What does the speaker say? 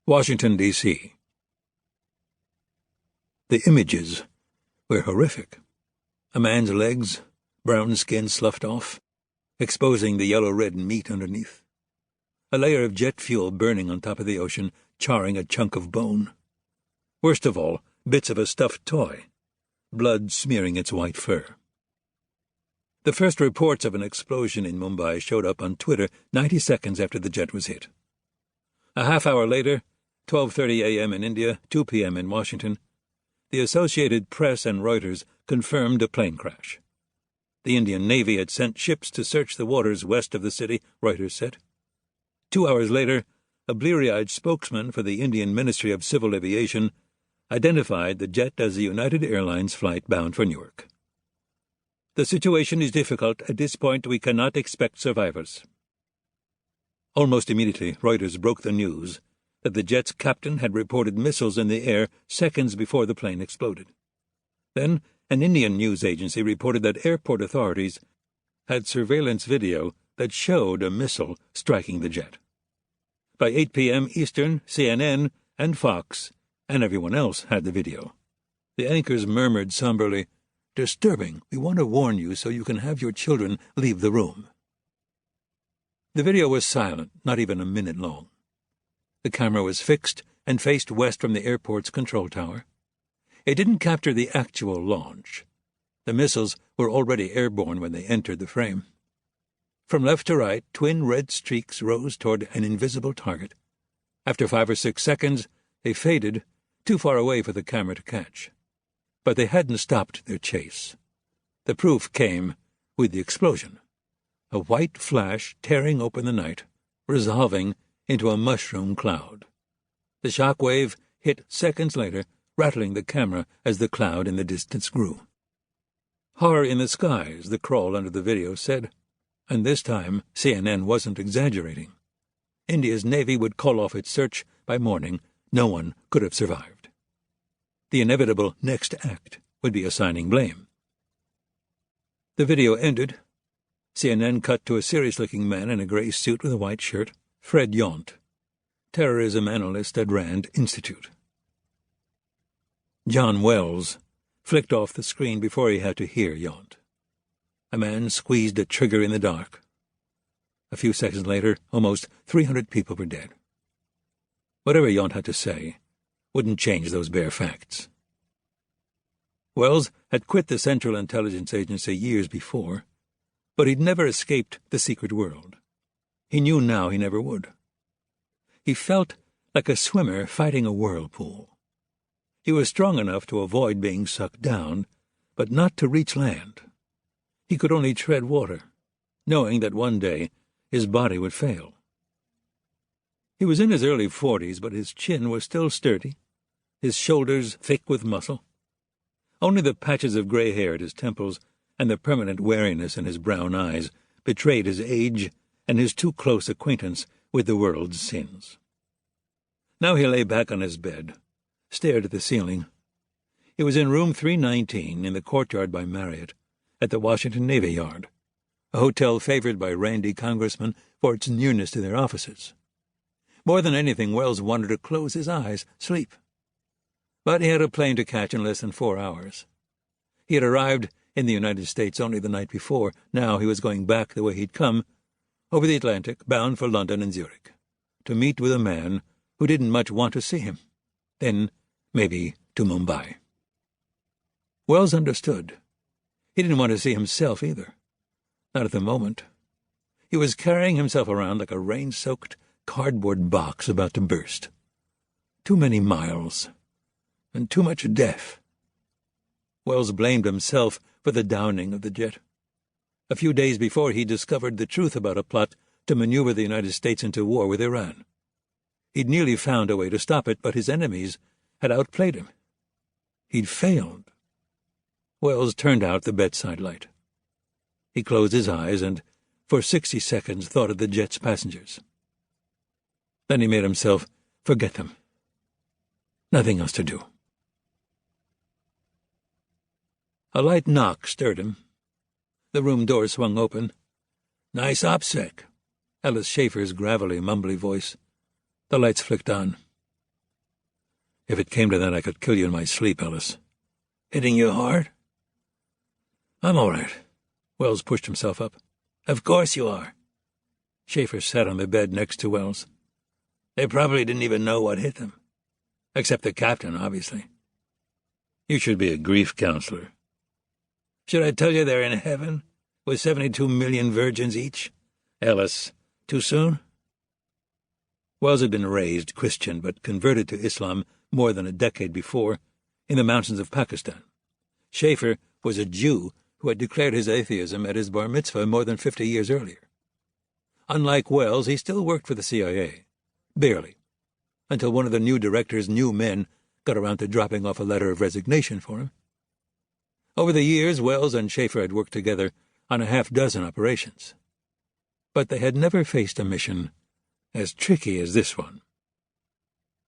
Washington, D.C. The images were horrific. A man's legs, brown skin sloughed off, exposing the yellow-red meat underneath. A layer of jet fuel burning on top of the ocean, charring a chunk of bone. Worst of all, bits of a stuffed toy, blood smearing its white fur. The first reports of an explosion in Mumbai showed up on Twitter 90 seconds after the jet was hit. A half hour later, 12:30 a.m. in India, 2 p.m. in Washington, the Associated Press and Reuters confirmed a plane crash. The Indian Navy had sent ships to search the waters west of the city, Reuters said. 2 hours later, a bleary-eyed spokesman for the Indian Ministry of Civil Aviation identified the jet as a United Airlines flight bound for Newark. The situation is difficult. At this point, we cannot expect survivors. Almost immediately, Reuters broke the news that the jet's captain had reported missiles in the air seconds before the plane exploded. Then, an Indian news agency reported that airport authorities had surveillance video that showed a missile striking the jet. By 8 p.m. Eastern, CNN and Fox and everyone else had the video. The anchors murmured somberly, "Disturbing. We want to warn you so you can have your children leave the room." The video was silent, not even a minute long. The camera was fixed and faced west from the airport's control tower. It didn't capture the actual launch. The missiles were already airborne when they entered the frame. From left to right, twin red streaks rose toward an invisible target. After 5 or 6 seconds, they faded, too far away for the camera to catch. But they hadn't stopped their chase. The proof came with the explosion. A white flash tearing open the night, resolving into a mushroom cloud. The shock wave hit seconds later, rattling the camera as the cloud in the distance grew. "Horror in the skies," the crawl under the video said, and this time CNN wasn't exaggerating. India's Navy would call off its search by morning. No one could have survived. The inevitable next act would be assigning blame. The video ended. CNN cut to a serious-looking man in a gray suit with a white shirt, Fred Yount, terrorism analyst at Rand Institute. John Wells flicked off the screen before he had to hear Yount. A man squeezed a trigger in the dark. A few seconds later, almost 300 people were dead. Whatever Yount had to say wouldn't change those bare facts. Wells had quit the Central Intelligence Agency years before, but he'd never escaped the secret world. He knew now he never would. He felt like a swimmer fighting a whirlpool. He was strong enough to avoid being sucked down, but not to reach land. He could only tread water, knowing that one day his body would fail. He was in his early 40s, but his chin was still sturdy, his shoulders thick with muscle. Only the patches of gray hair at his temples and the permanent wariness in his brown eyes betrayed his age and his too close acquaintance with the world's sins. Now he lay back on his bed, stared at the ceiling. He was in room 319 in the courtyard by Marriott, at the Washington Navy Yard, a hotel favored by Randy congressmen for its nearness to their offices. More than anything, Wells wanted to close his eyes, sleep. But he had a plane to catch in less than 4 hours. He had arrived in the United States only the night before. Now he was going back the way he'd come, over the Atlantic, bound for London and Zurich, to meet with a man who didn't much want to see him. Then, maybe, to Mumbai. Wells understood. He didn't want to see himself either. Not at the moment. He was carrying himself around like a rain-soaked cardboard box about to burst. Too many miles, and too much death. Wells blamed himself for the downing of the jet. A few days before, he discovered the truth about a plot to maneuver the United States into war with Iran. He'd nearly found a way to stop it, but his enemies had outplayed him. He'd failed. Wells turned out the bedside light. He closed his eyes and, for 60 seconds, thought of the jet's passengers. Then he made himself forget them. Nothing else to do. A light knock stirred him. The room door swung open. "Nice OPSEC," Ellis Shafer's gravelly, mumbly voice. The lights flicked on. If it came to that, I could kill you in my sleep, Ellis. Hitting you hard? I'm all right. Wells pushed himself up. Of course you are. Shafer sat on the bed next to Wells. They probably didn't even know what hit them. Except the captain, obviously. You should be a grief counselor. Should I tell you they're in heaven, with 72 million virgins each? Ellis, too soon? Wells had been raised Christian, but converted to Islam more than a decade before, in the mountains of Pakistan. Shafer was a Jew who had declared his atheism at his bar mitzvah more than 50 years earlier. Unlike Wells, he still worked for the CIA. Barely. Until one of the new director's new men got around to dropping off a letter of resignation for him. Over the years, Wells and Shafer had worked together on a half-dozen operations. But they had never faced a mission as tricky as this one.